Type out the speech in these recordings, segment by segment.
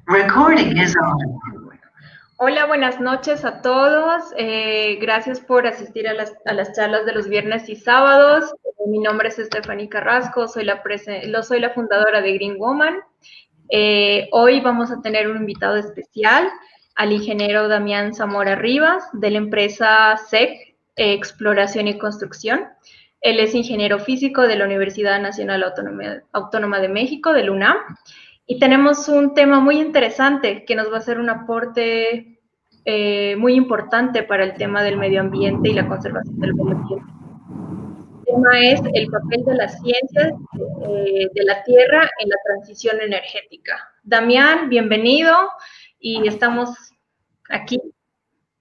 Recording is on. Hola, buenas noches a todos. Gracias por asistir a las charlas de los viernes y sábados. Mi nombre es Stephanie Carrasco, soy la fundadora de Green Woman. Hoy vamos a tener un invitado especial, al ingeniero Damián Zamora Rivas, de la empresa SEC, Exploración y Construcción. Él es ingeniero físico de la Universidad Nacional Autónoma de México, del UNAM. Y tenemos un tema muy interesante que nos va a hacer un aporte muy importante para el tema del medio ambiente y la conservación del medio ambiente. El tema es el papel de las ciencias de la Tierra en la transición energética. Damián, bienvenido y estamos aquí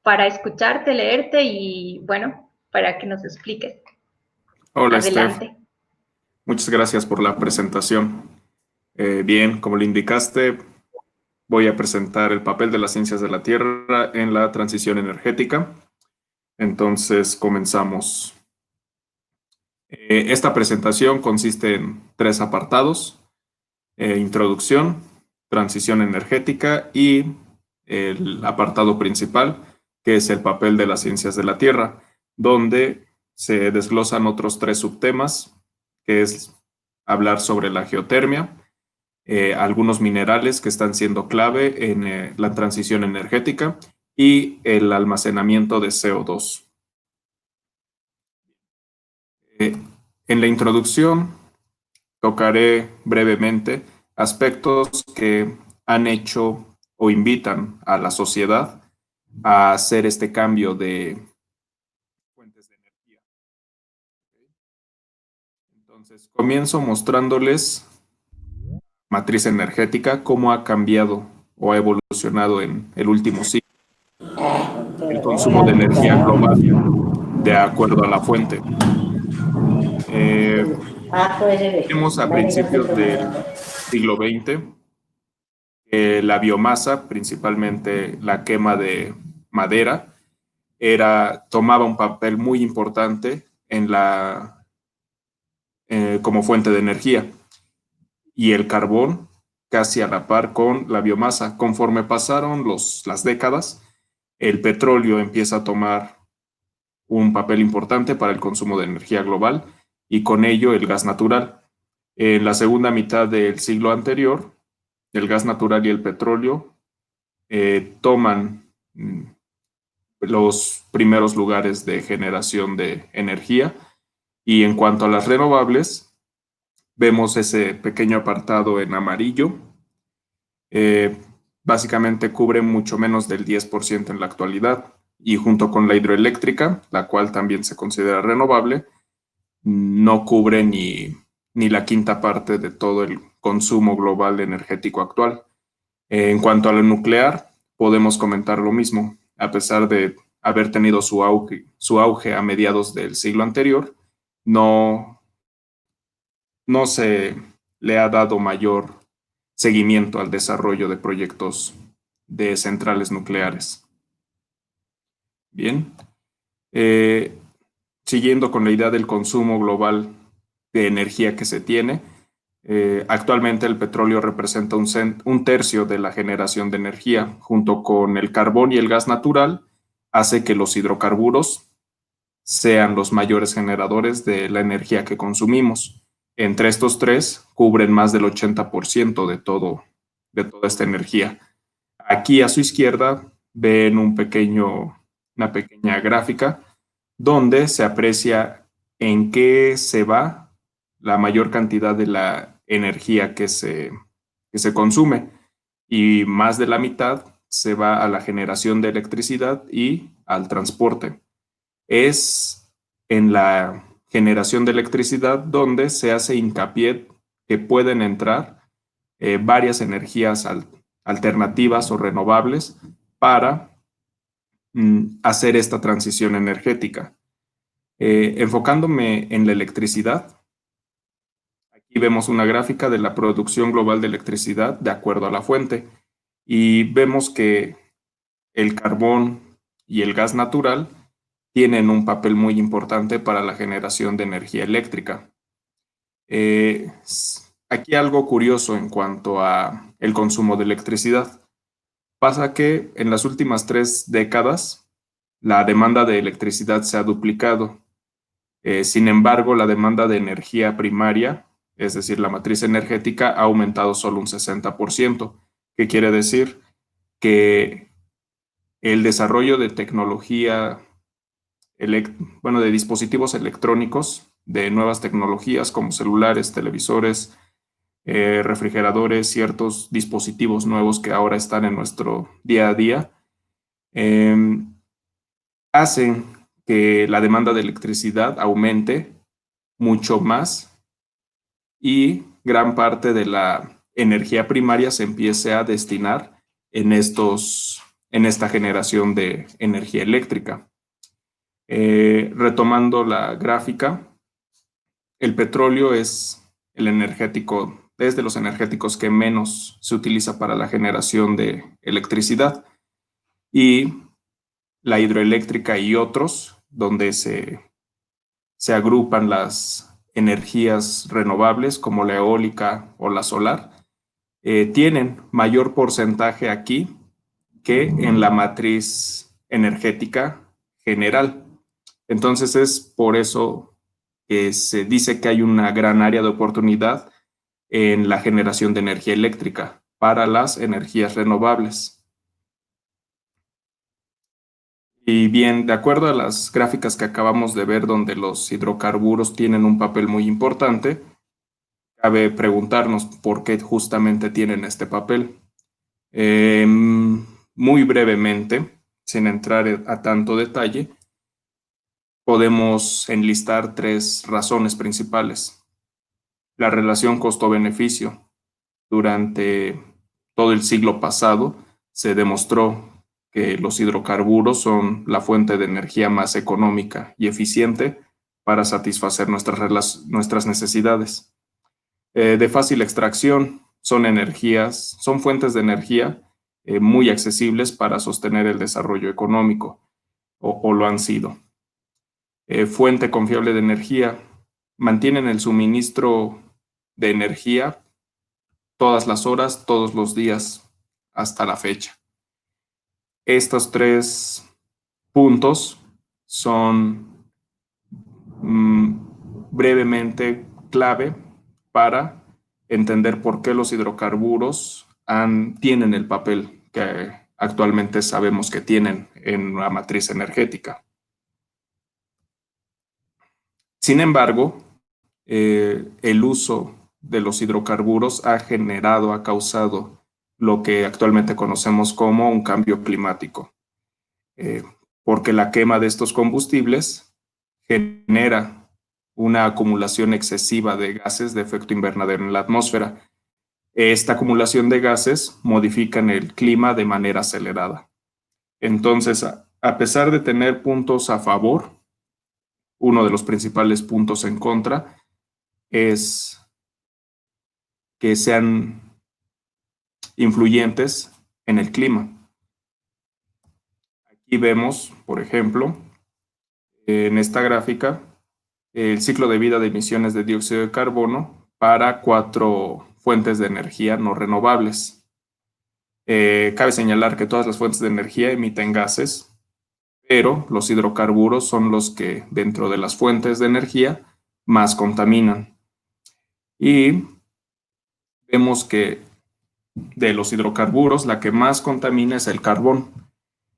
para escucharte, leerte y, bueno, para que nos expliques. Hola, Steph. Adelante. Muchas gracias por la presentación. Bien, como le indicaste, voy a presentar el papel de las ciencias de la Tierra en la transición energética. Entonces, comenzamos. Esta presentación consiste en 3 apartados: introducción, transición energética y el apartado principal, que es el papel de las ciencias de la Tierra, donde se desglosan otros 3 subtemas, que es hablar sobre la geotermia, algunos minerales que están siendo clave en la transición energética y el almacenamiento de CO2. En la introducción tocaré brevemente aspectos que han hecho o invitan a la sociedad a hacer este cambio de fuentes de energía. Entonces, comienzo mostrándoles matriz energética, cómo ha cambiado o ha evolucionado en el último siglo el consumo de energía global de acuerdo a la fuente. Vimos a principios del siglo XX la biomasa, principalmente la quema de madera, tomaba un papel muy importante como fuente de energía, y el carbón casi a la par con la biomasa. Conforme pasaron las décadas, el petróleo empieza a tomar un papel importante para el consumo de energía global y con ello el gas natural. En la segunda mitad del siglo anterior, el gas natural y el petróleo toman los primeros lugares de generación de energía. Y en cuanto a las renovables, vemos ese pequeño apartado en amarillo. Básicamente cubre mucho menos del 10% en la actualidad, y junto con la hidroeléctrica, la cual también se considera renovable, no cubre ni la quinta parte de todo el consumo global energético actual. En cuanto a lo nuclear, podemos comentar lo mismo. A pesar de haber tenido su auge a mediados del siglo anterior, no se le ha dado mayor seguimiento al desarrollo de proyectos de centrales nucleares. Bien, siguiendo con la idea del consumo global de energía que se tiene, actualmente el petróleo representa un tercio de la generación de energía. Junto con el carbón y el gas natural, hace que los hidrocarburos sean los mayores generadores de la energía que consumimos. Entre estos 3 cubren más del 80% de toda esta energía. Aquí a su izquierda ven una pequeña gráfica donde se aprecia en qué se va la mayor cantidad de la energía que se consume, y más de la mitad se va a la generación de electricidad y al transporte. Es en la generación de electricidad donde se hace hincapié que pueden entrar varias energías alternativas o renovables para hacer esta transición energética. Enfocándome en la electricidad, aquí vemos una gráfica de la producción global de electricidad de acuerdo a la fuente, y vemos que el carbón y el gas natural tienen un papel muy importante para la generación de energía eléctrica. aquí algo curioso en cuanto a el consumo de electricidad. Pasa que en las últimas 3 décadas la demanda de electricidad se ha duplicado. Sin embargo, la demanda de energía primaria, es decir, la matriz energética, ha aumentado solo un 60%. ¿Qué quiere decir? Que el desarrollo de tecnología, bueno, de dispositivos electrónicos, de nuevas tecnologías como celulares, televisores, refrigeradores, ciertos dispositivos nuevos que ahora están en nuestro día a día, eh, hacen que la demanda de electricidad aumente mucho más y gran parte de la energía primaria se empiece a destinar en esta generación de energía eléctrica. Retomando la gráfica, el petróleo es es de los energéticos que menos se utiliza para la generación de electricidad, y la hidroeléctrica y otros, donde se agrupan las energías renovables como la eólica o la solar, tienen mayor porcentaje aquí que en la matriz energética general. Entonces es por eso que se dice que hay una gran área de oportunidad en la generación de energía eléctrica para las energías renovables. Y bien, de acuerdo a las gráficas que acabamos de ver, donde los hidrocarburos tienen un papel muy importante, cabe preguntarnos por qué justamente tienen este papel. Muy brevemente, sin entrar a tanto detalle, podemos enlistar 3 razones principales. La relación costo-beneficio. Durante todo el siglo pasado se demostró que los hidrocarburos son la fuente de energía más económica y eficiente para satisfacer nuestras necesidades. De fácil extracción, son fuentes de energía muy accesibles para sostener el desarrollo económico, o lo han sido. Fuente confiable de energía, mantienen el suministro de energía todas las horas, todos los días, hasta la fecha. Estos 3 puntos son brevemente clave para entender por qué los hidrocarburos tienen el papel que actualmente sabemos que tienen en la matriz energética. Sin embargo, el uso de los hidrocarburos ha causado lo que actualmente conocemos como un cambio climático, porque la quema de estos combustibles genera una acumulación excesiva de gases de efecto invernadero en la atmósfera. Esta acumulación de gases modifica el clima de manera acelerada. Entonces, a pesar de tener puntos a favor, uno de los principales puntos en contra es que sean influyentes en el clima. Aquí vemos, por ejemplo, en esta gráfica, el ciclo de vida de emisiones de dióxido de carbono para 4 fuentes de energía no renovables. Cabe señalar que todas las fuentes de energía emiten gases, pero los hidrocarburos son los que, dentro de las fuentes de energía, más contaminan. Y vemos que de los hidrocarburos, la que más contamina es el carbón,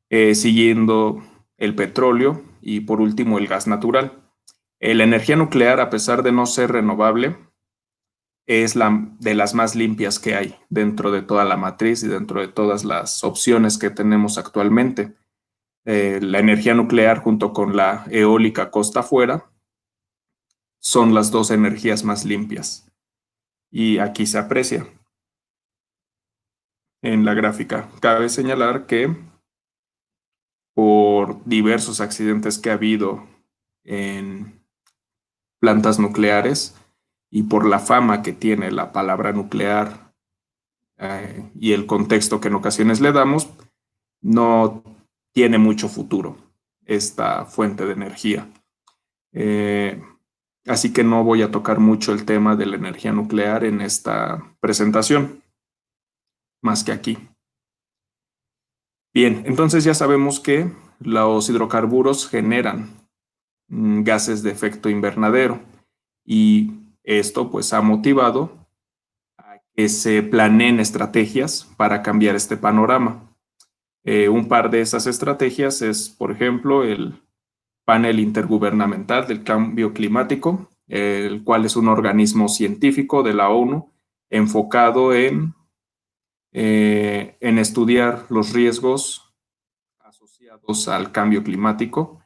siguiendo el petróleo y por último el gas natural. La energía nuclear, a pesar de no ser renovable, es de las más limpias que hay dentro de toda la matriz y dentro de todas las opciones que tenemos actualmente. La energía nuclear junto con la eólica costa afuera son las 2 energías más limpias. Y aquí se aprecia en la gráfica. Cabe señalar que por diversos accidentes que ha habido en plantas nucleares y por la fama que tiene la palabra nuclear y el contexto que en ocasiones le damos, no tiene mucho futuro esta fuente de energía. así que no voy a tocar mucho el tema de la energía nuclear en esta presentación, más que aquí. Bien, entonces ya sabemos que los hidrocarburos generan gases de efecto invernadero y esto pues ha motivado a que se planeen estrategias para cambiar este panorama. Un par de esas estrategias es, por ejemplo, el Panel Intergubernamental del Cambio Climático, el cual es un organismo científico de la ONU enfocado en estudiar los riesgos asociados al cambio climático.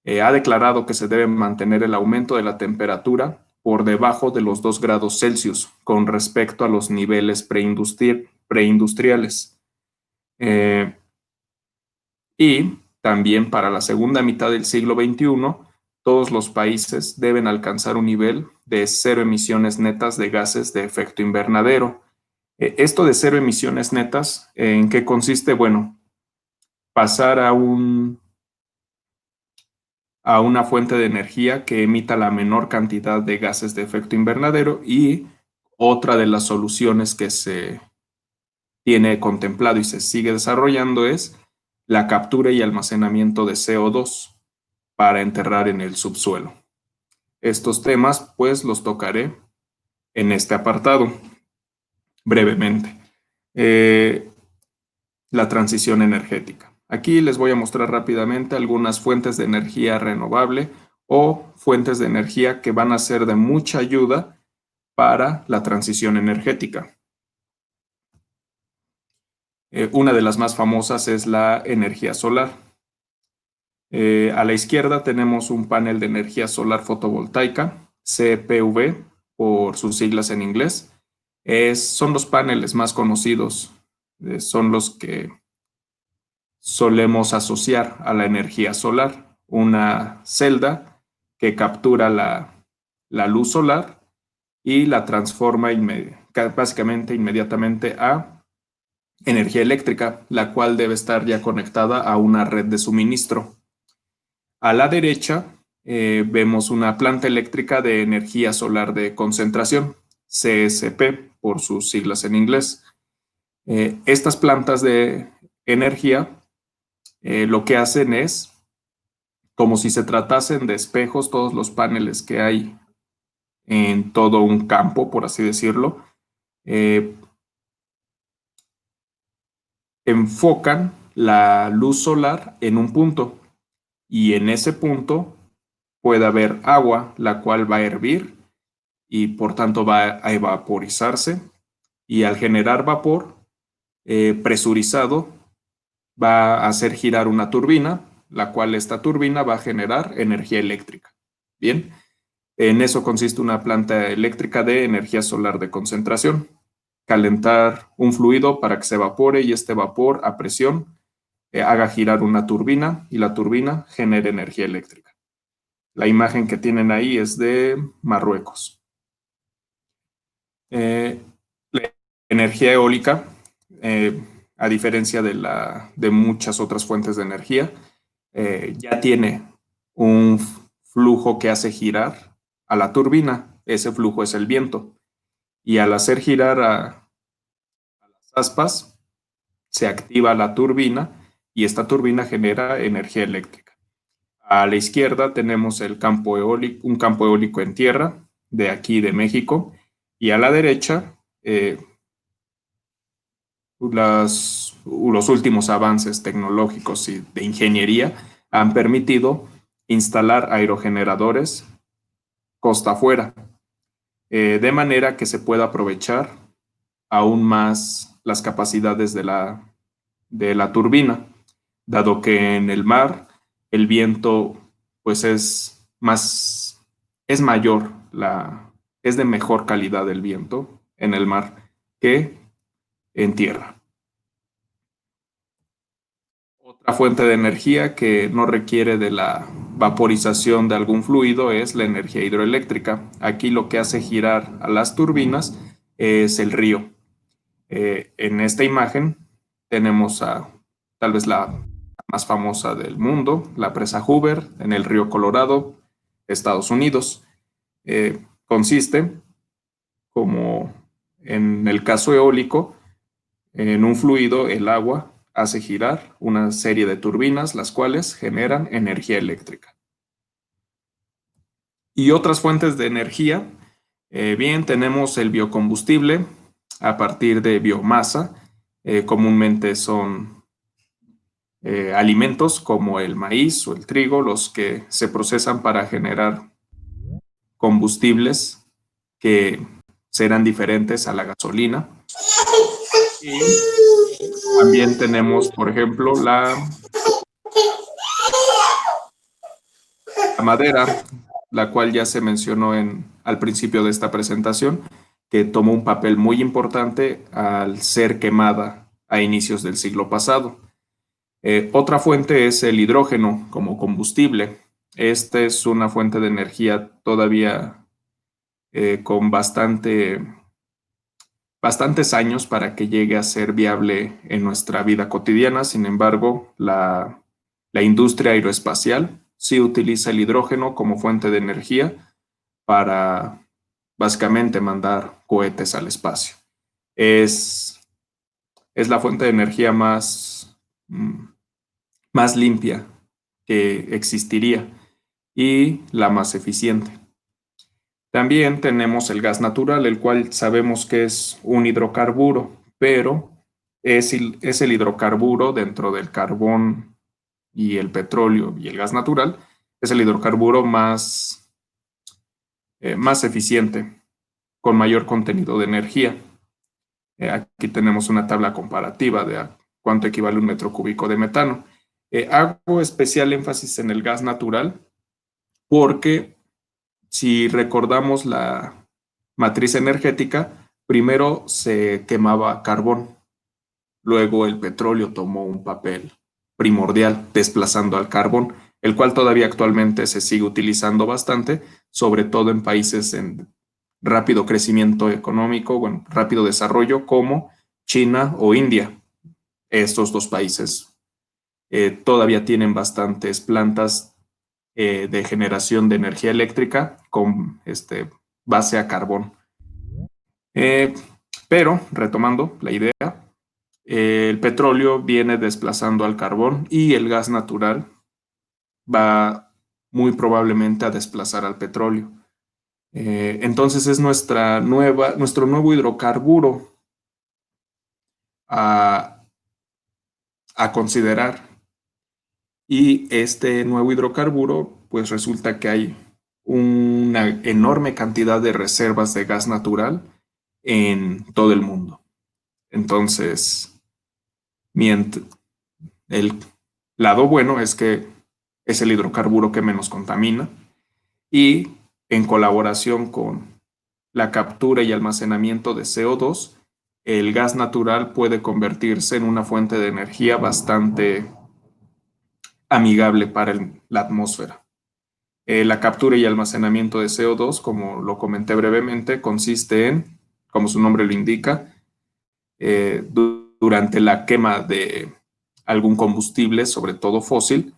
Ha declarado que se debe mantener el aumento de la temperatura por debajo de los 2 grados Celsius con respecto a los niveles preindustriales. Y también para la segunda mitad del siglo XXI, todos los países deben alcanzar un nivel de 0 emisiones netas de gases de efecto invernadero. Esto de 0 emisiones netas, ¿en qué consiste? Bueno, pasar a una fuente de energía que emita la menor cantidad de gases de efecto invernadero, y otra de las soluciones que se tiene contemplado y se sigue desarrollando es la captura y almacenamiento de CO2 para enterrar en el subsuelo. Estos temas pues los tocaré en este apartado brevemente. La transición energética. Aquí les voy a mostrar rápidamente algunas fuentes de energía renovable o fuentes de energía que van a ser de mucha ayuda para la transición energética. Una de las más famosas es la energía solar. A la izquierda tenemos un panel de energía solar fotovoltaica, CPV por sus siglas en inglés. Son los paneles más conocidos, son los que solemos asociar a la energía solar. Una celda que captura la luz solar y la transforma básicamente inmediatamente a energía eléctrica, la cual debe estar ya conectada a una red de suministro. A la derecha vemos una planta eléctrica de energía solar de concentración, CSP por sus siglas en inglés. Estas plantas de energía lo que hacen es, como si se tratasen de espejos, todos los paneles que hay en todo un campo, por así decirlo, enfocan la luz solar en un punto, y en ese punto puede haber agua, la cual va a hervir y por tanto va a evaporizarse, y al generar vapor presurizado va a hacer girar una turbina, la cual esta turbina va a generar energía eléctrica. Bien, en eso consiste una planta eléctrica de energía solar de concentración. Calentar un fluido para que se evapore y este vapor a presión haga girar una turbina y la turbina genere energía eléctrica. La imagen que tienen ahí es de Marruecos. La energía eólica, a diferencia de muchas otras fuentes de energía, ya tiene un flujo que hace girar a la turbina. Ese flujo es el viento. Y al hacer girar a las aspas, se activa la turbina y esta turbina genera energía eléctrica. A la izquierda tenemos un campo eólico en tierra, de aquí de México, y a la derecha los últimos avances tecnológicos y de ingeniería han permitido instalar aerogeneradores costa afuera, de manera que se pueda aprovechar aún más las capacidades de la turbina, dado que en el mar el viento pues es mayor, es de mejor calidad el viento en el mar que en tierra. Otra fuente de energía que no requiere de la vaporización de algún fluido es la energía hidroeléctrica. Aquí lo que hace girar a las turbinas es el río. En esta imagen tenemos tal vez la más famosa del mundo, la presa Hoover en el río Colorado, Estados Unidos. Consiste, como en el caso eólico, en un fluido el agua hace girar una serie de turbinas, las cuales generan energía eléctrica. Y otras fuentes de energía, bien, tenemos el biocombustible a partir de biomasa, comúnmente son alimentos como el maíz o el trigo, los que se procesan para generar combustibles que serán diferentes a la gasolina. Y también tenemos, por ejemplo, la madera, la cual ya se mencionó al principio de esta presentación, que tomó un papel muy importante al ser quemada a inicios del siglo pasado. Otra fuente es el hidrógeno como combustible. Esta es una fuente de energía todavía con bastantes años para que llegue a ser viable en nuestra vida cotidiana. Sin embargo, la industria aeroespacial sí utiliza el hidrógeno como fuente de energía para básicamente mandar cohetes al espacio. Es la fuente de energía más limpia que existiría y la más eficiente. También tenemos el gas natural, el cual sabemos que es un hidrocarburo, pero es el hidrocarburo dentro del carbón y el petróleo y el gas natural, es el hidrocarburo más eficiente, con mayor contenido de energía. Aquí tenemos una tabla comparativa de a cuánto equivale un metro cúbico de metano. Hago especial énfasis en el gas natural porque si recordamos la matriz energética, primero se quemaba carbón, luego el petróleo tomó un papel primordial desplazando al carbón, el cual todavía actualmente se sigue utilizando bastante, sobre todo en países en rápido crecimiento económico, bueno, rápido desarrollo como China o India. Estos dos países todavía tienen bastantes plantas de generación de energía eléctrica con base a carbón. Pero, retomando la idea, el petróleo viene desplazando al carbón y el gas natural va muy probablemente a desplazar al petróleo. Entonces es nuestro nuevo hidrocarburo a considerar. Y este nuevo hidrocarburo, pues resulta que hay una enorme cantidad de reservas de gas natural en todo el mundo. Entonces, el lado bueno es que es el hidrocarburo que menos contamina y en colaboración con la captura y almacenamiento de CO2, el gas natural puede convertirse en una fuente de energía bastante amigable para la atmósfera. La captura y almacenamiento de CO2, como lo comenté brevemente, consiste en, como su nombre lo indica, durante la quema de algún combustible, sobre todo fósil,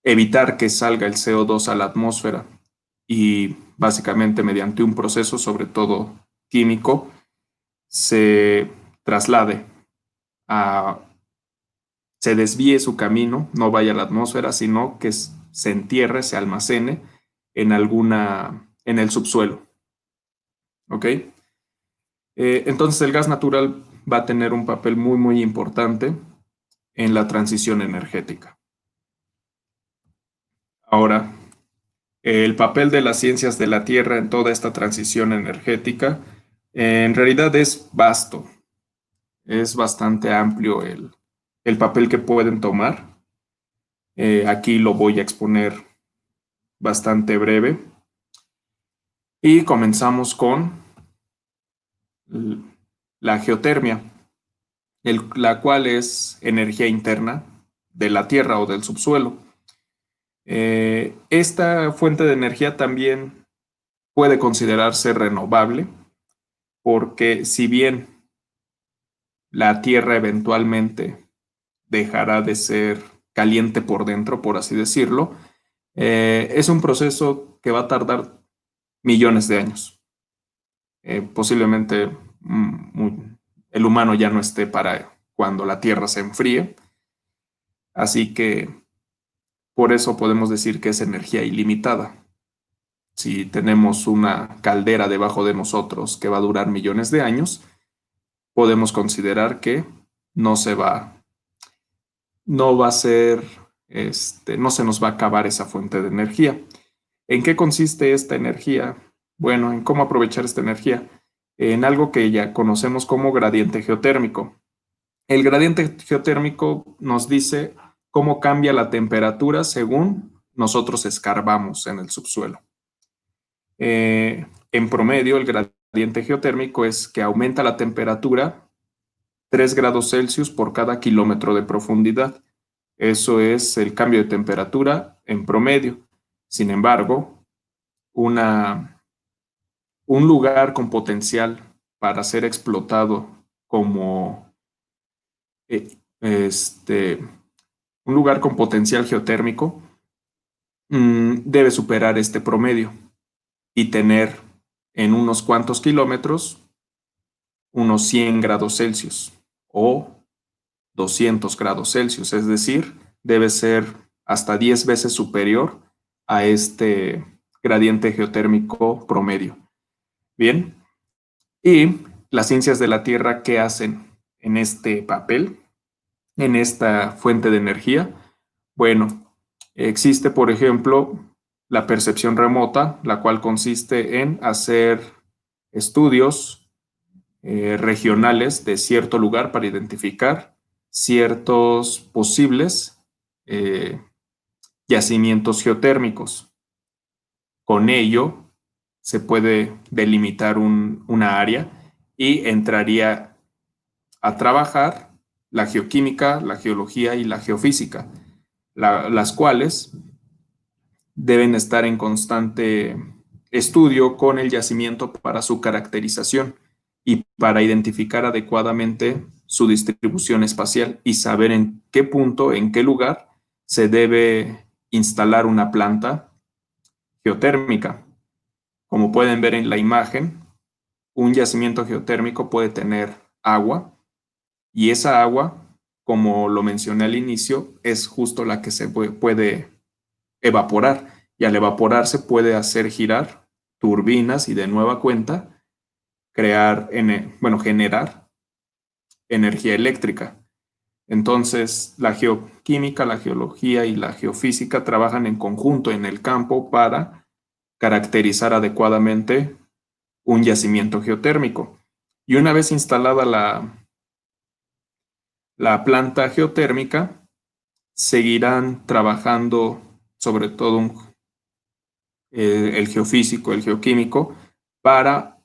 evitar que salga el CO2 a la atmósfera y básicamente mediante un proceso, sobre todo químico, se traslade se desvíe su camino, no vaya a la atmósfera, sino que se entierre, se almacene en el subsuelo. ¿Ok? Entonces el gas natural va a tener un papel muy, muy importante en la transición energética. Ahora, el papel de las ciencias de la Tierra en toda esta transición energética en realidad es vasto, es bastante amplio el papel que pueden tomar. Aquí lo voy a exponer bastante breve. Y comenzamos con la geotermia, la cual es energía interna de la Tierra o del subsuelo. Esta fuente de energía también puede considerarse renovable porque si bien la Tierra eventualmente dejará de ser caliente por dentro, por así decirlo, es un proceso que va a tardar millones de años. Posiblemente el humano ya no esté para cuando la Tierra se enfríe. Así que por eso podemos decir que es energía ilimitada. Si tenemos una caldera debajo de nosotros que va a durar millones de años, podemos considerar que no se va, no va a ser, no se nos va a acabar esa fuente de energía. ¿En qué consiste esta energía? Bueno, en cómo aprovechar esta energía. En algo que ya conocemos como gradiente geotérmico. El gradiente geotérmico nos dice cómo cambia la temperatura según nosotros escarbamos en el subsuelo. En promedio, el gradiente geotérmico es que aumenta la temperatura 3 grados Celsius por cada kilómetro de profundidad. Eso es el cambio de temperatura en promedio. Sin embargo, un lugar con potencial para ser explotado como un lugar con potencial geotérmico debe superar este promedio y tener en unos cuantos kilómetros unos 100 grados Celsius o 200 grados Celsius, es decir, debe ser hasta 10 veces superior a este gradiente geotérmico promedio. Bien, y las ciencias de la Tierra, ¿qué hacen en este papel, en esta fuente de energía? Bueno, existe, por ejemplo, la percepción remota, la cual consiste en hacer estudios regionales de cierto lugar para identificar ciertos posibles yacimientos geotérmicos. Con ello se puede delimitar una área y entraría a trabajar la geoquímica, la geología y la geofísica, las cuales deben estar en constante estudio con el yacimiento para su caracterización y para identificar adecuadamente su distribución espacial y saber en qué punto, en qué lugar se debe instalar una planta geotérmica. Como pueden ver en la imagen, un yacimiento geotérmico puede tener agua y esa agua, como lo mencioné al inicio, es justo la que se puede evaporar y al evaporarse puede hacer girar turbinas y de nueva cuenta generar energía eléctrica. Entonces, la geoquímica, la geología y la geofísica trabajan en conjunto en el campo para caracterizar adecuadamente un yacimiento geotérmico. Y una vez instalada la planta geotérmica, seguirán trabajando sobre todo el geofísico, el geoquímico, para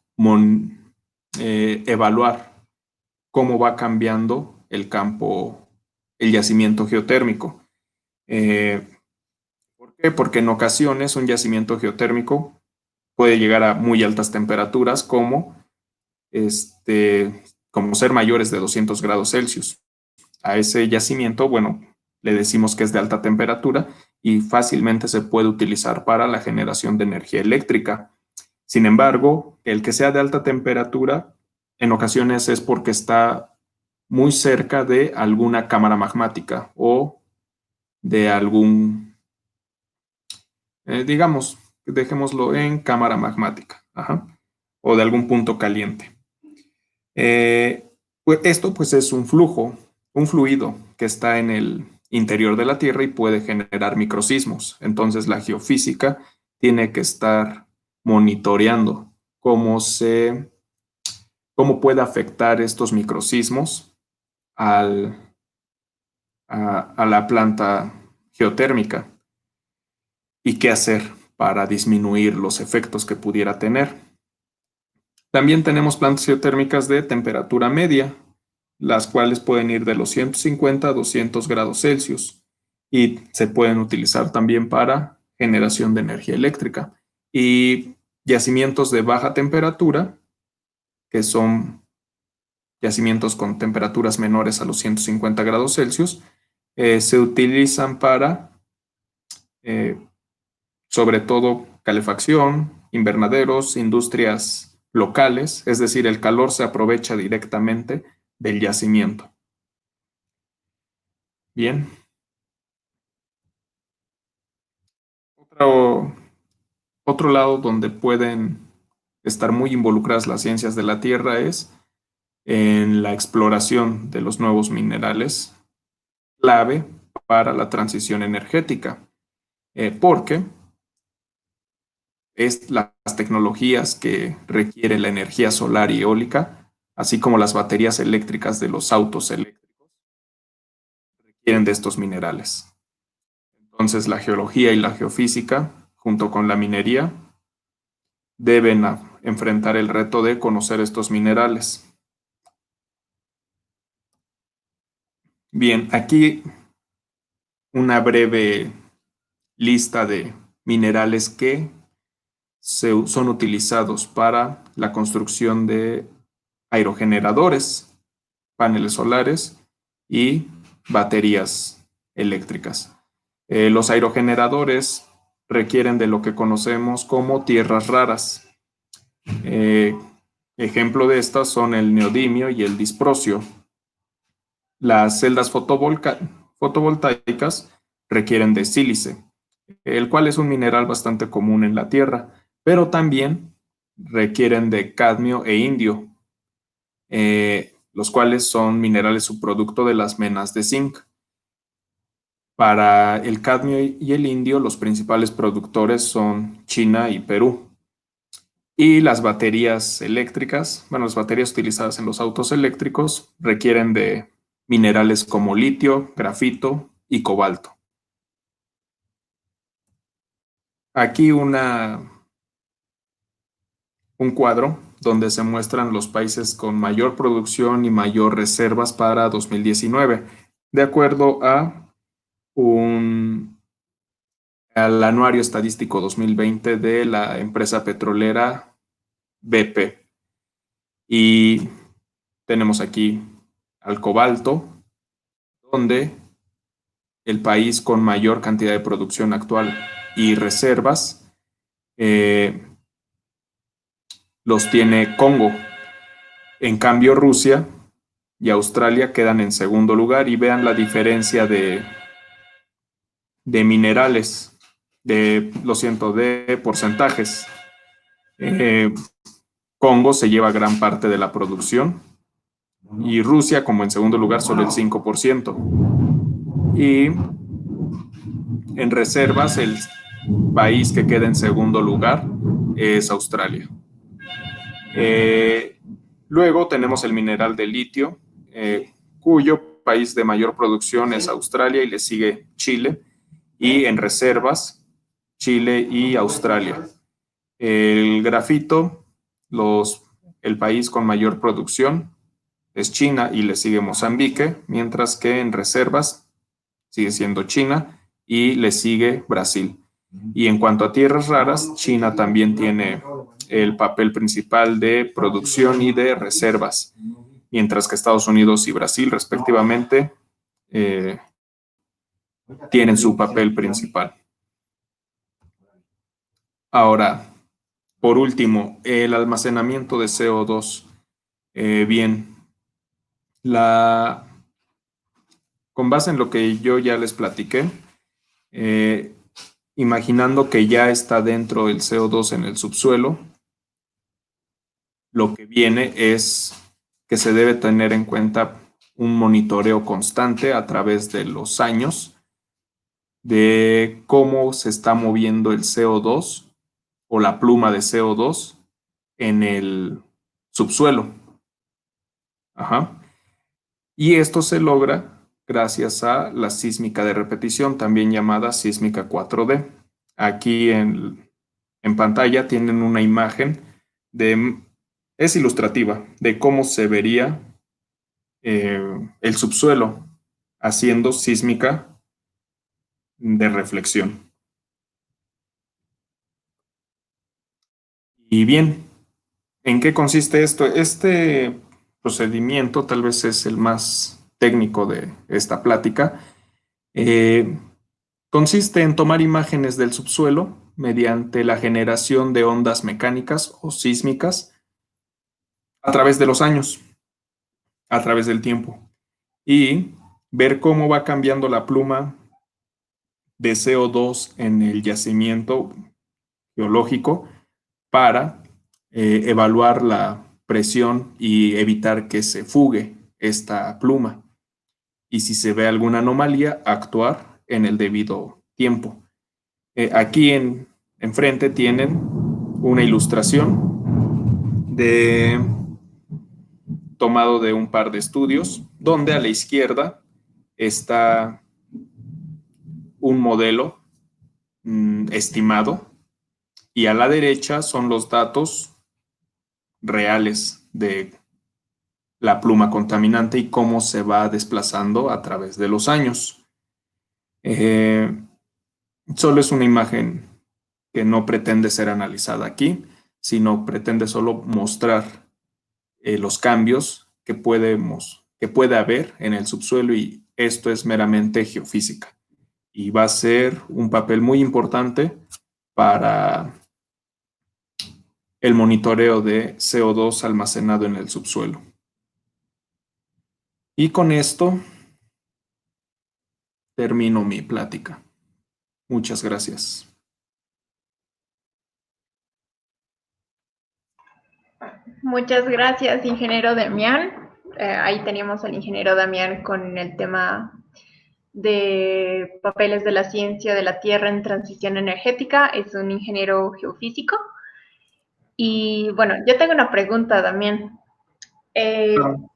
evaluar cómo va cambiando el campo, el yacimiento geotérmico. ¿Por qué? Porque en ocasiones un yacimiento geotérmico puede llegar a muy altas temperaturas como ser mayores de 200 grados Celsius. A ese yacimiento, bueno, le decimos que es de alta temperatura y fácilmente se puede utilizar para la generación de energía eléctrica. Sin embargo, el que sea de alta temperatura en ocasiones es porque está muy cerca de alguna cámara magmática o de algún, digamos, dejémoslo en cámara magmática, o de algún punto caliente. Pues esto pues es un fluido que está en el interior de la Tierra y puede generar microsismos. Entonces la geofísica tiene que estar monitoreando cómo puede afectar estos microsismos a la planta geotérmica y qué hacer para disminuir los efectos que pudiera tener. También tenemos plantas geotérmicas de temperatura media, las cuales pueden ir de los 150 a 200 grados Celsius y se pueden utilizar también para generación de energía eléctrica. Y yacimientos de baja temperatura, que son yacimientos con temperaturas menores a los 150 grados Celsius, se utilizan para, sobre todo, calefacción, invernaderos, industrias locales, es decir, el calor se aprovecha directamente del yacimiento. Bien. Otro lado donde pueden estar muy involucradas las ciencias de la Tierra es en la exploración de los nuevos minerales, clave para la transición energética, porque las tecnologías que requiere la energía solar y eólica, así como las baterías eléctricas de los autos eléctricos, requieren de estos minerales. Entonces, la geología y la geofísica, junto con la minería, deben enfrentar el reto de conocer estos minerales. Bien, aquí una breve lista de minerales que son utilizados para la construcción de aerogeneradores, paneles solares y baterías eléctricas. Los aerogeneradores requieren de lo que conocemos como tierras raras. Ejemplo de estas son el neodimio y el disprosio. Las celdas fotovoltaicas requieren de sílice, el cual es un mineral bastante común en la Tierra, pero también requieren de cadmio e indio, los cuales son minerales subproducto de las menas de zinc. Para el cadmio y el indio, los principales productores son China y Perú. Y las baterías eléctricas, bueno, las baterías utilizadas en los autos eléctricos requieren de minerales como litio, grafito y cobalto. Aquí un cuadro donde se muestran los países con mayor producción y mayor reservas para 2019, de acuerdo al Anuario Estadístico 2020 de la empresa petrolera BP. Y tenemos aquí al cobalto, donde el país con mayor cantidad de producción actual y reservas los tiene Congo. En cambio, Rusia y Australia quedan en segundo lugar, y vean la diferencia de minerales, de porcentajes. Congo se lleva gran parte de la producción y Rusia, como en segundo lugar, solo el 5%. Y en reservas, el país que queda en segundo lugar es Australia. Luego tenemos el mineral de litio, cuyo país de mayor producción es Australia y le sigue Chile, y en reservas Chile y Australia. El grafito, el país con mayor producción es China y le sigue Mozambique, mientras que en reservas sigue siendo China y le sigue Brasil. Y en cuanto a tierras raras, China también tiene el papel principal de producción y de reservas, mientras que Estados Unidos y Brasil, respectivamente, tienen su papel principal. Ahora, por último, el almacenamiento de CO2. Bien, con base en lo que yo ya les platiqué, imaginando que ya está dentro el CO2 en el subsuelo, lo que viene es que se debe tener en cuenta un monitoreo constante a través de los años de cómo se está moviendo el CO2 o la pluma de CO2 en el subsuelo. Ajá. Y esto se logra gracias a la sísmica de repetición, también llamada sísmica 4D. Aquí en pantalla tienen una imagen es ilustrativa de cómo se vería el subsuelo haciendo sísmica de reflexión. Y bien, ¿en qué consiste esto? Este procedimiento tal vez es el más técnico de esta plática. Consiste en tomar imágenes del subsuelo mediante la generación de ondas mecánicas o sísmicas a través de los años, a través del tiempo, y ver cómo va cambiando la pluma de CO2 en el yacimiento geológico para evaluar la presión y evitar que se fugue esta pluma. Y si se ve alguna anomalía, actuar en el debido tiempo. Aquí enfrente tienen una ilustración tomado de un par de estudios, donde a la izquierda está un modelo estimado y a la derecha son los datos reales de la pluma contaminante y cómo se va desplazando a través de los años. Solo es una imagen que no pretende ser analizada aquí, sino pretende solo mostrar los cambios que puede haber en el subsuelo, y esto es meramente geofísica y va a ser un papel muy importante para el monitoreo de CO2 almacenado en el subsuelo. Y con esto termino mi plática. Muchas gracias. Muchas gracias, ingeniero Damián. Ahí teníamos al ingeniero Damián con el tema de papeles de la ciencia de la Tierra en transición energética. Es un ingeniero geofísico. Y bueno, yo tengo una pregunta, Damián. ¿Cómo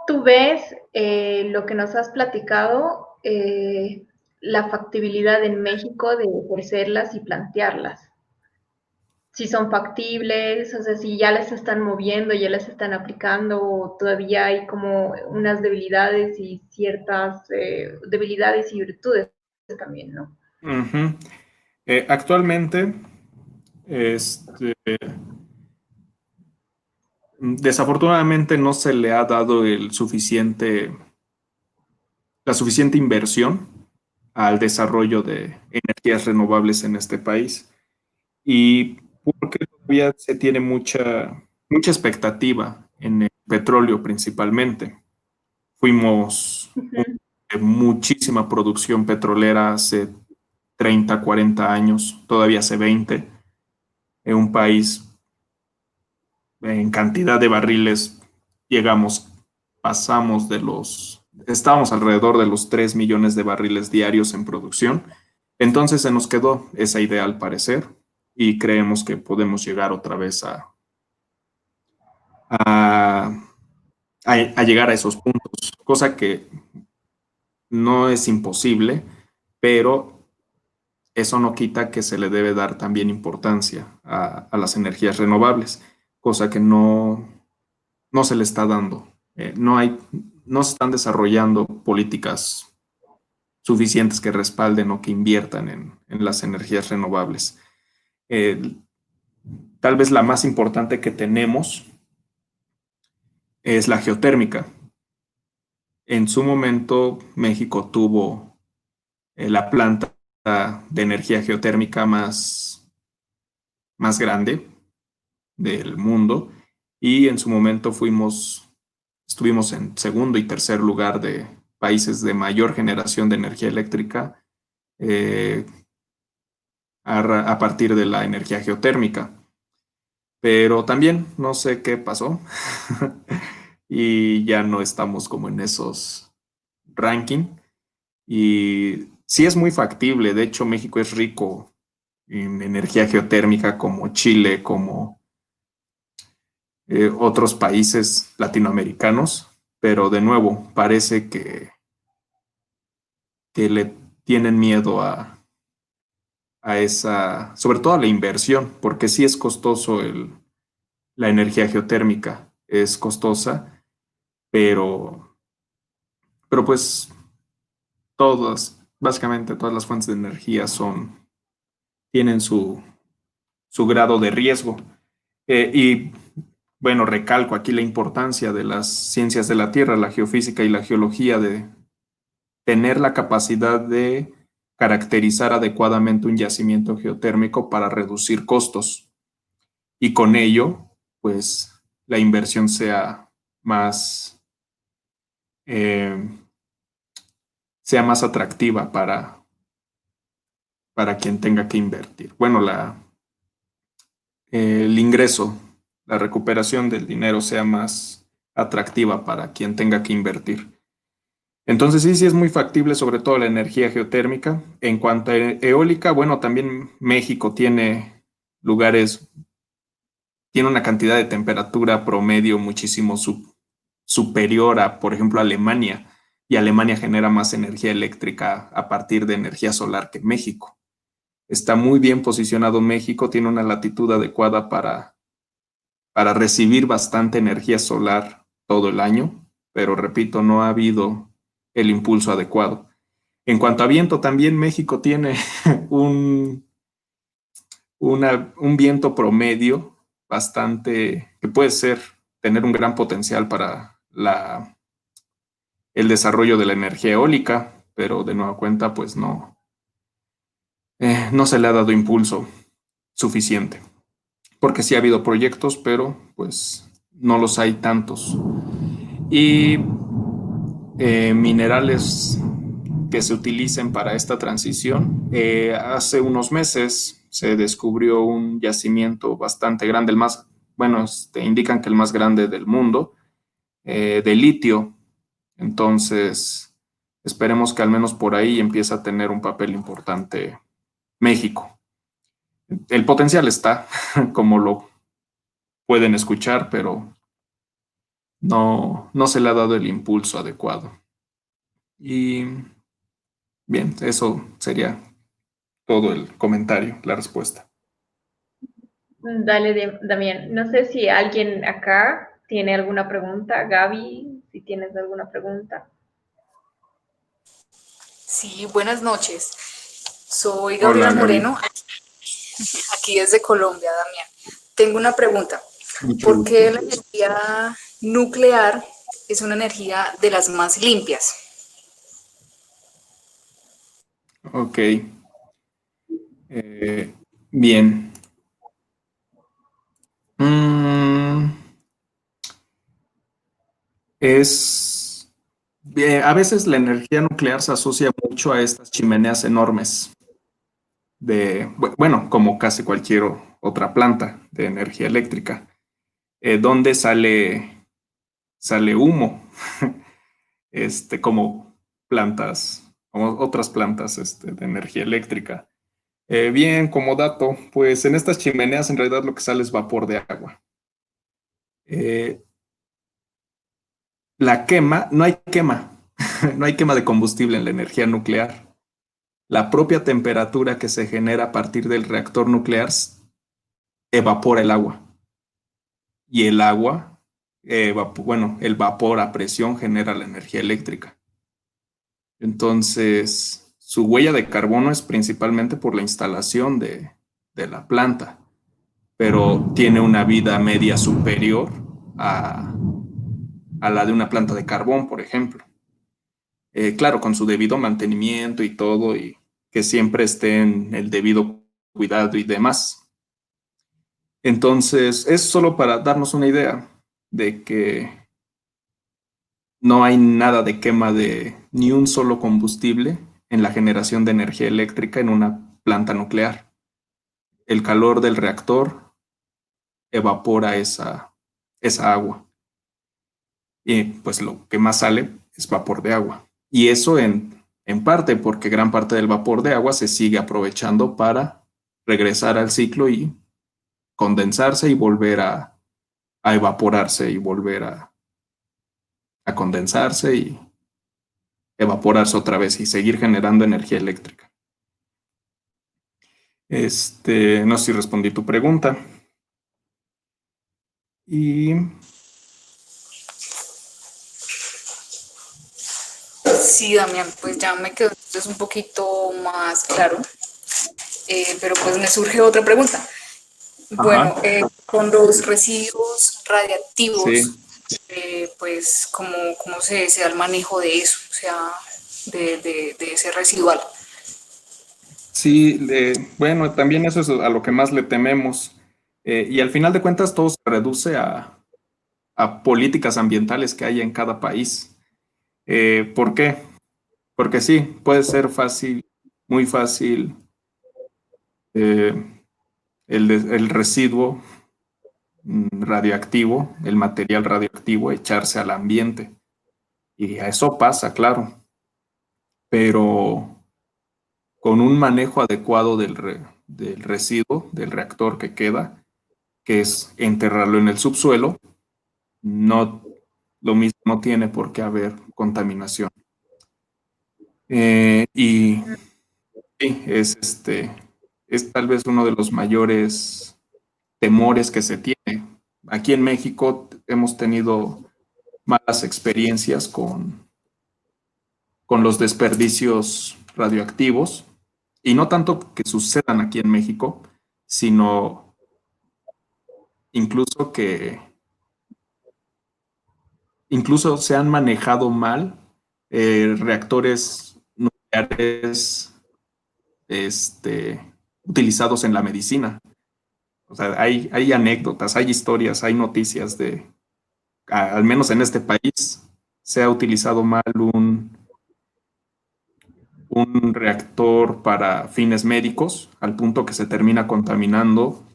tú ves lo que nos has platicado, la factibilidad en México de ejercerlas y plantearlas? Si son factibles, o sea, si ya las están moviendo, ya las están aplicando, o todavía hay como unas debilidades y ciertas debilidades y virtudes también, ¿no? Actualmente, desafortunadamente no se le ha dado la suficiente inversión al desarrollo de energías renovables en este país, y porque todavía se tiene mucha expectativa en el petróleo principalmente. Fuimos Ujú. de muchísima producción petrolera hace 30, 40 años, todavía hace 20, en un país en cantidad de barriles pasamos estábamos alrededor de los 3 millones de barriles diarios en producción. Entonces se nos quedó esa idea al parecer y creemos que podemos llegar otra vez a, a llegar a esos puntos, cosa que no es imposible, pero eso no quita que se le debe dar también importancia a las energías renovables, cosa que no se le está dando. No se están desarrollando políticas suficientes que respalden o que inviertan en las energías renovables. Eh, Tal vez la más importante que tenemos es la geotérmica. En su momento, México tuvo la planta de energía geotérmica más grande del mundo, y en su momento estuvimos en segundo y tercer lugar de países de mayor generación de energía eléctrica eh, a partir de la energía geotérmica. Pero también no sé qué pasó y ya no estamos como en esos ranking. Y sí es muy factible. De hecho, México es rico en energía geotérmica, como Chile, como otros países latinoamericanos, pero de nuevo, parece que le tienen miedo a esa, sobre todo a la inversión, porque sí es costoso la energía geotérmica, es costosa, pero, pero pues básicamente todas las fuentes de energía tienen su grado de riesgo. Y bueno, recalco aquí la importancia de las ciencias de la Tierra, la geofísica y la geología, de tener la capacidad de caracterizar adecuadamente un yacimiento geotérmico para reducir costos y con ello, pues, la inversión sea más, eh, sea más atractiva para quien tenga que invertir. Bueno, el ingreso, la recuperación del dinero sea más atractiva para quien tenga que invertir. Entonces sí, sí es muy factible, sobre todo la energía geotérmica. En cuanto a eólica, bueno, también México tiene lugares, tiene una cantidad de temperatura promedio muchísimo superior a, por ejemplo, Alemania, y Alemania genera más energía eléctrica a partir de energía solar que México. Está muy bien posicionado México, tiene una latitud adecuada para recibir bastante energía solar todo el año, pero repito, no ha habido el impulso adecuado. En cuanto a viento, también México tiene un, un viento promedio bastante, que puede ser, tener un gran potencial para el desarrollo de la energía eólica, pero de nueva cuenta, pues no se le ha dado impulso suficiente, porque sí ha habido proyectos, pero pues no los hay tantos. Y minerales que se utilicen para esta transición. Hace unos meses se descubrió un yacimiento bastante grande, el más, bueno, indican que el más grande del mundo, de litio. Entonces, esperemos que al menos por ahí empiece a tener un papel importante México. El potencial está, como lo pueden escuchar, pero no se le ha dado el impulso adecuado. Y bien, eso sería todo el comentario, la respuesta. Dale, Damián. No sé si alguien acá tiene alguna pregunta. Gaby, si tienes alguna pregunta. Sí, buenas noches. Soy Hola, Gabriela Gaby. Moreno, aquí desde Colombia, Damián. Tengo una pregunta. Mucho ¿Por gusto. qué la energía nuclear es una energía de las más limpias? Ok. Eh, bien. Mm, es. A veces la energía nuclear se asocia mucho a estas chimeneas enormes bueno, como casi cualquier otra planta de energía eléctrica, donde sale humo, como plantas, como otras plantas de energía eléctrica. Bien, como dato, pues en estas chimeneas en realidad lo que sale es vapor de agua. Eh, la quema, no hay quema, no hay quema de combustible en la energía nuclear. La propia temperatura que se genera a partir del reactor nuclear evapora el agua. Y el agua, bueno, el vapor a presión genera la energía eléctrica. Entonces, su huella de carbono es principalmente por la instalación de la planta, pero tiene una vida media superior a, a la de una planta de carbón, por ejemplo. Claro, con su debido mantenimiento y todo, y que siempre esté en el debido cuidado y demás. Entonces, es solo para darnos una idea de que no hay nada de quema de ni un solo combustible en la generación de energía eléctrica en una planta nuclear. El calor del reactor evapora esa agua. Y pues lo que más sale es vapor de agua. Y eso en parte porque gran parte del vapor de agua se sigue aprovechando para regresar al ciclo y condensarse y volver a evaporarse y volver a condensarse y evaporarse otra vez y seguir generando energía eléctrica. No sé si respondí tu pregunta. Y Sí, Damián, pues ya me quedó entonces un poquito más claro, pero pues me surge otra pregunta. Bueno, ajá, con los residuos radiactivos, sí. pues ¿cómo se da el manejo de eso? O sea, de ese residual. Sí, bueno, también eso es a lo que más le tememos. Y al final de cuentas todo se reduce a políticas ambientales que hay en cada país. ¿Por qué? Porque sí, puede ser fácil, muy fácil, eh, el residuo radioactivo, el material radioactivo, echarse al ambiente. Y a eso pasa, claro, pero con un manejo adecuado del residuo, del reactor que queda, que es enterrarlo en el subsuelo, no, lo mismo no tiene por qué haber contaminación. Y sí, es tal vez uno de los mayores temores que se tiene. Aquí en México hemos tenido malas experiencias con los desperdicios radioactivos, y no tanto que sucedan aquí en México, sino incluso que incluso se han manejado mal reactores nucleares utilizados en la medicina. O sea, hay anécdotas, hay historias, hay noticias al menos en este país, se ha utilizado mal un reactor para fines médicos, al punto que se termina contaminando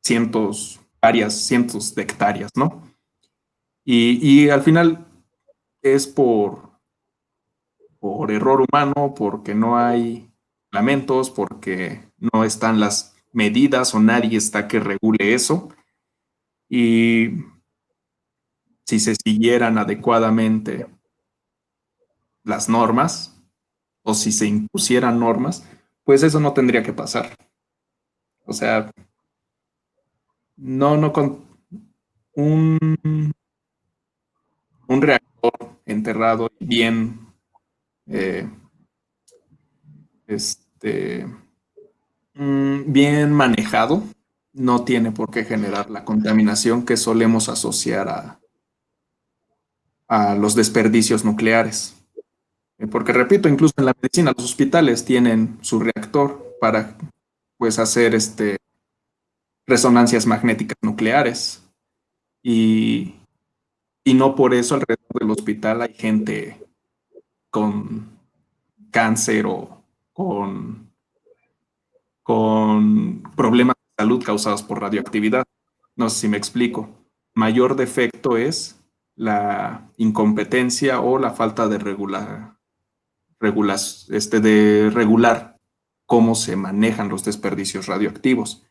cientos de hectáreas, ¿no? Y al final es por error humano, porque no hay reglamentos, porque no están las medidas o nadie está que regule eso. Y si se siguieran adecuadamente las normas o si se impusieran normas, pues eso no tendría que pasar. O sea, no con un, un reactor enterrado y bien, eh, este, bien manejado, no tiene por qué generar la contaminación que solemos asociar a los desperdicios nucleares. Porque repito, incluso en la medicina, los hospitales tienen su reactor para pues hacer resonancias magnéticas nucleares, y, y no por eso alrededor del hospital hay gente con cáncer o con, con problemas de salud causados por radioactividad. No sé si me explico. Mayor defecto es la incompetencia o la falta de de regular cómo se manejan los desperdicios radioactivos.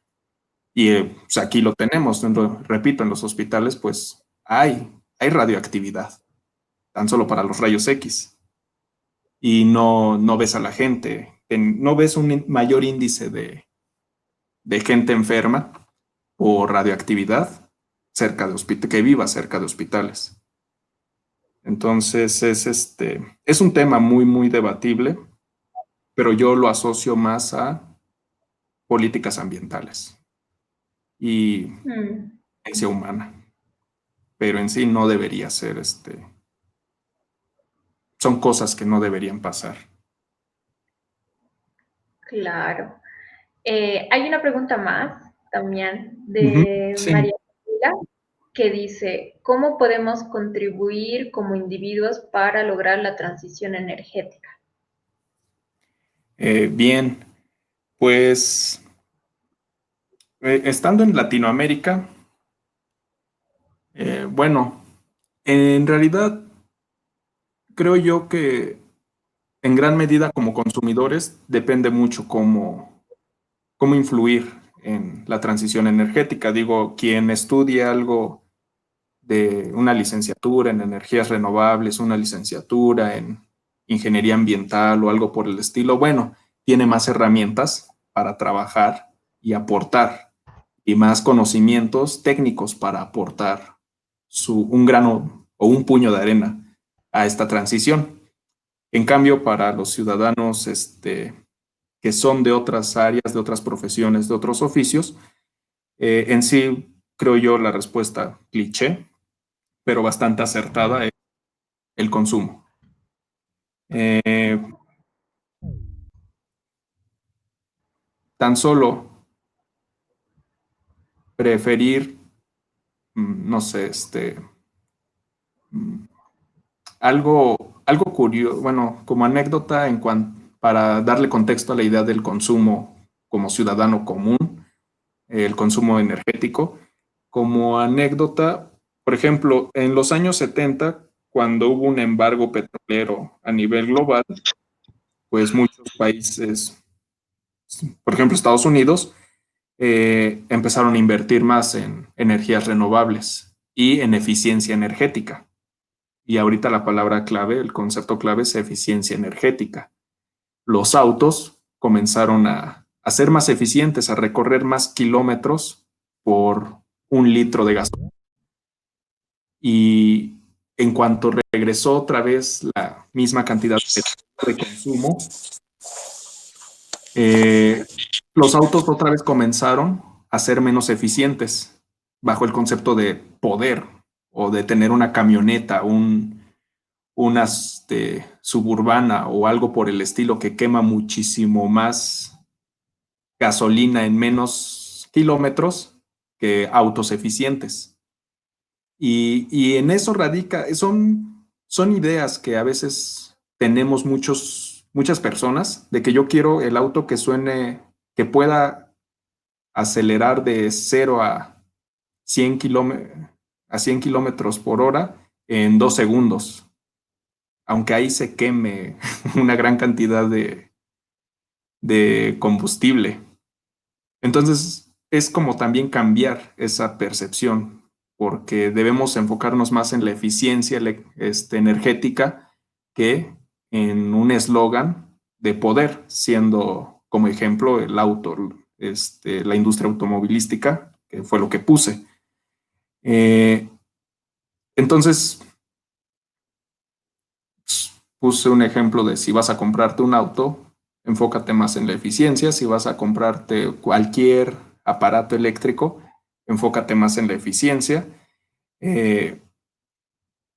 Y pues aquí lo tenemos, repito, en los hospitales pues hay radioactividad, tan solo para los rayos X. Y no ves a la gente, no ves un mayor índice de gente enferma por radioactividad que viva cerca de hospitales. Entonces es un tema muy, muy debatible, pero yo lo asocio más a políticas ambientales y Mm, ciencia humana, pero en sí no debería ser, son cosas que no deberían pasar. claro. Hay una pregunta más también Ujú, de sí. María Camila que dice, ¿cómo podemos contribuir como individuos para lograr la transición energética? Bien, pues estando en Latinoamérica, bueno, en realidad creo yo que en gran medida como consumidores depende mucho cómo influir en la transición energética. Digo, quien estudie algo de una licenciatura en energías renovables, una licenciatura en ingeniería ambiental o algo por el estilo, bueno, tiene más herramientas para trabajar y aportar, y más conocimientos técnicos para aportar un grano o un puño de arena a esta transición. En cambio, para los ciudadanos que son de otras áreas, de otras profesiones, de otros oficios, en sí creo yo la respuesta cliché, pero bastante acertada, es el consumo. Eh, tan solo preferir, no sé, algo curioso, bueno, como anécdota para darle contexto a la idea del consumo como ciudadano común, el consumo energético. Como anécdota, por ejemplo, en los años 70, cuando hubo un embargo petrolero a nivel global, pues muchos países, por ejemplo Estados Unidos, empezaron a invertir más en energías renovables y en eficiencia energética. Y ahorita la palabra clave, el concepto clave es eficiencia energética. Los autos comenzaron a ser más eficientes, a recorrer más kilómetros por 1 litro de gasolina. Y en cuanto regresó otra vez la misma cantidad de consumo, eh, los autos otra vez comenzaron a ser menos eficientes bajo el concepto de poder o de tener una camioneta, una suburbana o algo por el estilo que quema muchísimo más gasolina en menos kilómetros que autos eficientes. Y en eso radica, son ideas que a veces tenemos muchas personas, de que yo quiero el auto que suene, que pueda acelerar de 0 a 100 kilómetros por hora en 2 segundos, aunque ahí se queme una gran cantidad de combustible. Entonces, es como también cambiar esa percepción, porque debemos enfocarnos más en la eficiencia energética que en un eslogan de poder, siendo como ejemplo el auto, la industria automovilística, que fue lo que puse. Entonces, puse un ejemplo de si vas a comprarte un auto, enfócate más en la eficiencia. Si vas a comprarte cualquier aparato eléctrico, enfócate más en la eficiencia. Eh,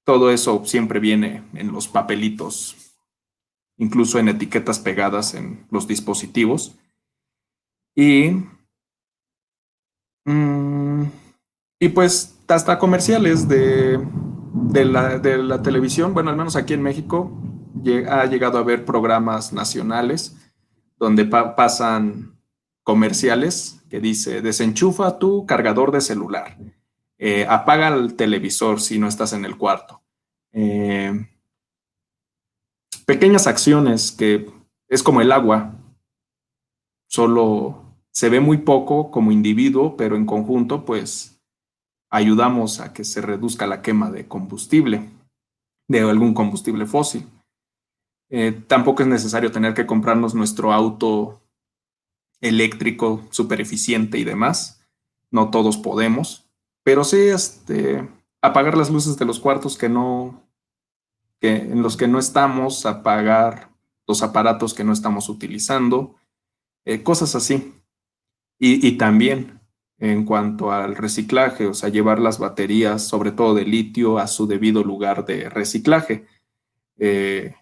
Todo eso siempre viene en los papelitos, incluso en etiquetas pegadas en los dispositivos. Y, mm, y pues hasta comerciales de la televisión, bueno, al menos aquí en México, ha llegado a haber programas nacionales donde pasan comerciales que dice, desenchufa tu cargador de celular, apaga el televisor si no estás en el cuarto. Eh, Pequeñas acciones que es como el agua, solo se ve muy poco como individuo, pero en conjunto pues ayudamos a que se reduzca la quema de combustible, de algún combustible fósil. Tampoco es necesario tener que comprarnos nuestro auto eléctrico súper eficiente y demás. No todos podemos, pero sí apagar las luces de los cuartos en los que no estamos, apagar los aparatos que no estamos utilizando, cosas así. Y también en cuanto al reciclaje, o sea, llevar las baterías, sobre todo de litio, a su debido lugar de reciclaje. Eh,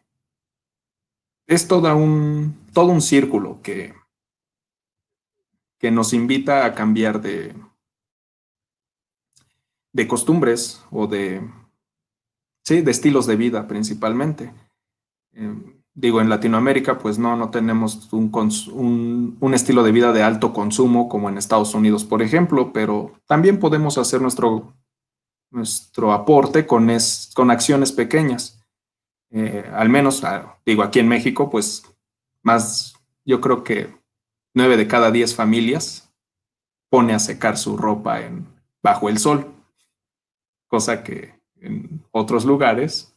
es todo un círculo que nos invita a cambiar de costumbres o sí, de estilos de vida principalmente. Digo, en Latinoamérica, pues no tenemos un estilo de vida de alto consumo como en Estados Unidos, por ejemplo, pero también podemos hacer nuestro aporte con acciones pequeñas. Al menos, digo, aquí en México, pues yo creo que 9 de cada 10 familias pone a secar su ropa bajo el sol, cosa que en otros lugares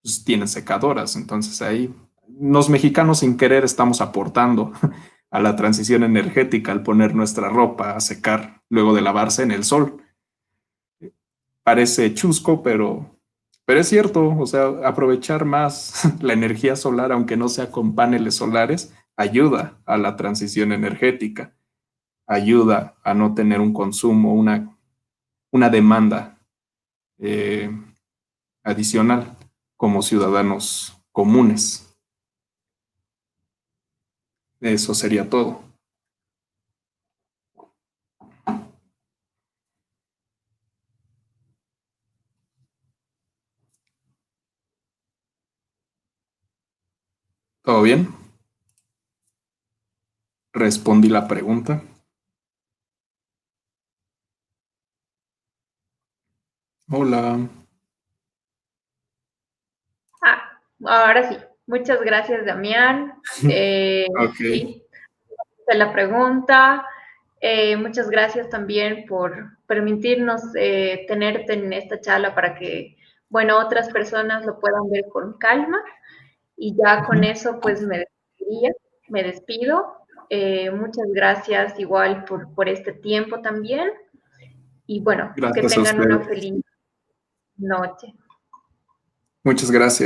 pues, tienen secadoras. Entonces ahí los mexicanos sin querer estamos aportando a la transición energética al poner nuestra ropa a secar luego de lavarse en el sol. Parece chusco, pero es cierto, o sea, aprovechar más la energía solar, aunque no sea con paneles solares, ayuda a la transición energética, ayuda a no tener un consumo, una demanda eh, adicional como ciudadanos comunes. Eso sería todo. ¿Todo bien? Respondí la pregunta. Hola. Ahora sí. Muchas gracias, Damián. Ok. Sí, la pregunta. Muchas gracias también por permitirnos tenerte en esta charla para que, bueno, otras personas lo puedan ver con calma. Y ya con eso, pues me despido. Muchas gracias igual por este tiempo también. Y bueno, que Gracias a tengan una ustedes. feliz noche. Muchas gracias.